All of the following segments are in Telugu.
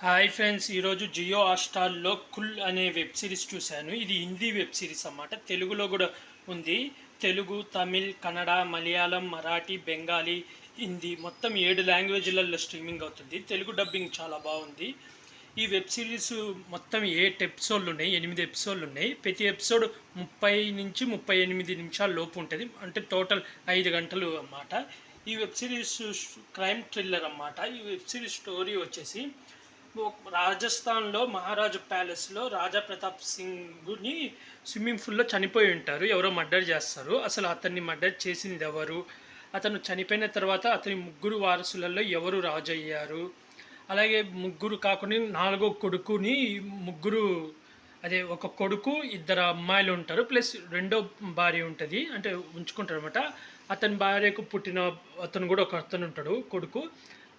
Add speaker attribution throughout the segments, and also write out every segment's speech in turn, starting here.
Speaker 1: హాయ్ ఫ్రెండ్స్, ఈరోజు జియో హాట్‌స్టార్‌లో 'కుల్' అనే వెబ్ సిరీస్ చూశాను. ఇది హిందీ వెబ్ సిరీస్ అన్నమాట. తెలుగులో కూడా ఉంది. తెలుగు, తమిళ్, కన్నడ, మలయాళం, మరాఠీ, బెంగాలీ, హిందీ మొత్తం 7 లాంగ్వేజ్‌లలో స్ట్రీమింగ్ అవుతుంది. తెలుగు డబ్బింగ్ చాలా బాగుంది. ఈ వెబ్ సిరీస్ మొత్తం 8 ఎపిసోడ్లు ఉన్నాయి. 8 ఎపిసోడ్లు ఉన్నాయి. ప్రతి ఎపిసోడ్ 30 నుంచి 38 నిమిషాల లోపు ఉంటుంది. అంటే టోటల్ 5 గంటలు అన్నమాట. ఈ వెబ్ సిరీస్ క్రైమ్ థ్రిల్లర్ అన్నమాట. ఈ వెబ్ సిరీస్ స్టోరీ వచ్చేసి రాజస్థాన్లో మహారాజు ప్యాలెస్లో రాజా ప్రతాప్ సింగ్ని స్విమ్మింగ్ పూల్లో చనిపోయి ఉంటారు. ఎవరో మర్డర్ చేస్తారు. అసలు అతన్ని మర్డర్ చేసింది ఎవరు, అతను చనిపోయిన తర్వాత అతని ముగ్గురు వారసులలో ఎవరు రాజు అయ్యారు, అలాగే ముగ్గురు కాకుండా 4వ కొడుకుని ముగ్గురు, అదే ఒక కొడుకు, 2 అమ్మాయిలు ఉంటారు, ప్లస్ రెండో భార్య ఉంటుంది, అంటే ఉంచుకుంటారు అనమాట. అతని భార్యకు పుట్టిన అతను కూడా ఒక అతను ఉంటాడు కొడుకు.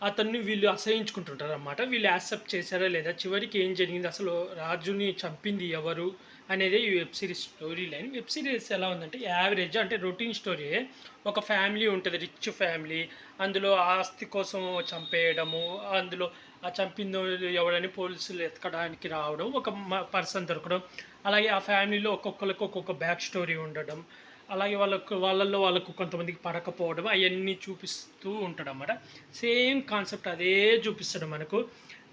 Speaker 1: అతన్ని వీళ్ళు అసహించుకుంటుంటారు అన్నమాట. వీళ్ళు యాక్సెప్ట్ చేశారా లేదా, చివరికి ఏం జరిగింది, అసలు రాజుని చంపింది ఎవరు అనేది ఈ web series story line. Web series ఎలా ఉందంటే యావరేజ్, అంటే రొటీన్ స్టోరీ. ఒక ఫ్యామిలీ ఉంటుంది, రిచ్ ఫ్యామిలీ. అందులో ఆస్తి కోసం చంపేయడము, అందులో ఆ చంపిందో ఎవడని పోలీసులు ఎతకడానికి రావడం, ఒక పర్సన్ దొరకడం, అలాగే ఆ ఫ్యామిలీలో ఒక్కొక్కరికి ఒక్కొక్క బ్యాక్ స్టోరీ ఉండడం, అలాగే వాళ్ళకు కొంతమందికి పడకపోవడం, అవన్నీ చూపిస్తూ ఉంటాడు అన్నమాట. సేమ్ కాన్సెప్ట్ అదే చూపిస్తాడు మనకు.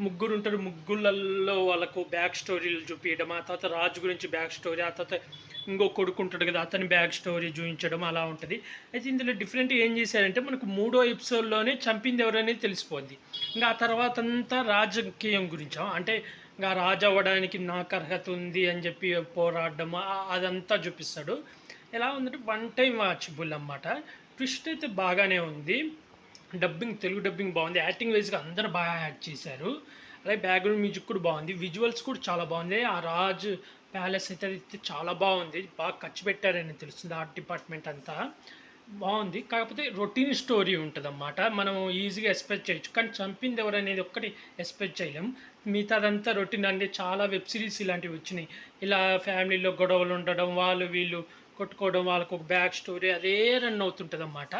Speaker 1: ముగ్గురు ఉంటారు, ముగ్గులలో వాళ్ళకు బ్యాక్ స్టోరీలు చూపించడం, ఆ తర్వాత రాజు గురించి బ్యాక్ స్టోరీ, ఆ తర్వాత ఇంకో కొడుకు ఉంటాడు కదా, అతని బ్యాక్ స్టోరీ చూపించడం అలా ఉంటుంది. అయితే ఇందులో డిఫరెంట్ ఏం చేశారంటే మనకు 3వ ఎపిసోడ్లోనే చంపింది ఎవరనేది తెలిసిపోద్ది. ఇంకా ఆ తర్వాత అంతా రాజకీయం గురించి, అంటే ఇంకా రాజు అవ్వడానికి నాకు అర్హత ఉంది అని చెప్పి పోరాడడం, అదంతా చూపిస్తాడు. ఎలా ఉందంటే వన్ టైం వాచబుల్ అన్నమాట. ట్విస్ట్ అయితే బాగానే ఉంది. డబ్బింగ్, తెలుగు డబ్బింగ్ బాగుంది. యాక్టింగ్ వైజ్గా అందరూ బాగా యాక్ట్ చేశారు. అలాగే బ్యాక్గ్రౌండ్ మ్యూజిక్ కూడా బాగుంది. విజువల్స్ కూడా చాలా బాగుంది. ఆ రాజ్ ప్యాలెస్ అయితే చాలా బాగుంది. బాగా ఖర్చు పెట్టారని తెలుస్తుంది. ఆర్ట్ డిపార్ట్మెంట్ అంతా బాగుంది. కాకపోతే రొటీన్ స్టోరీ ఉంటుంది అన్నమాట. మనం ఈజీగా ఎక్స్పెక్ట్ చేయొచ్చు, కానీ చంపింది ఎవరనేది ఒక్కటి ఎక్స్పెక్ట్ చేయలేం. మిగతాదంతా రొటీన్. అంటే చాలా వెబ్ సిరీస్ ఇలాంటివి వచ్చినాయి. ఇలా ఫ్యామిలీలో గొడవలు ఉండడం, వాళ్ళు వీళ్ళు కొట్టుకోవడం, వాళ్ళకు ఒక బ్యాక్ స్టోరీ అదే రన్ అవుతుంటుంది అన్నమాట.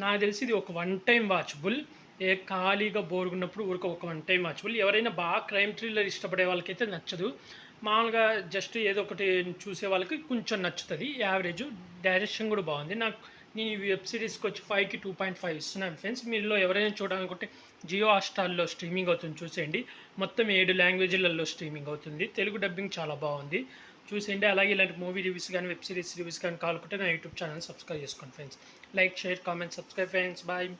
Speaker 1: నాకు తెలిసి ఇది ఒక వన్ టైం వాచబుల్. ఖాళీగా బోరుగున్నప్పుడు ఊరికి ఒక వన్ టైం వాచబుల్. ఎవరైనా బాగా క్రైమ్ థ్రిల్లర్ ఇష్టపడే వాళ్ళకైతే నచ్చదు. మామూలుగా జస్ట్ ఏదో ఒకటి చూసే వాళ్ళకి కొంచెం నచ్చుతుంది. యావరేజ్. డైరెక్షన్ కూడా బాగుంది. నేను ఈ వెబ్ సిరీస్కి వచ్చి 5కి 2.5 ఇస్తున్నాను ఫ్రెండ్స్. మీలో ఎవరైనా చూడాలనుకుంటే జియో హాట్‌స్టార్‌లో స్ట్రీమింగ్ అవుతుంది, చూసేయండి. మొత్తం 7 లాంగ్వేజ్లలో స్ట్రీమింగ్ అవుతుంది. తెలుగు డబ్బింగ్ చాలా బాగుంది, చూసేయండి. అలాగే ఇలాంటి మూవీ రివ్యూస్ కానీ వెబ్ సిరీస్ రివ్యూస్ కానీ కావాలనుకుంటే నా యూట్యూబ్ ఛానల్ సబ్స్క్రైబ్ చేసుకోండి friends. Like, share, comment, subscribe friends. Bye.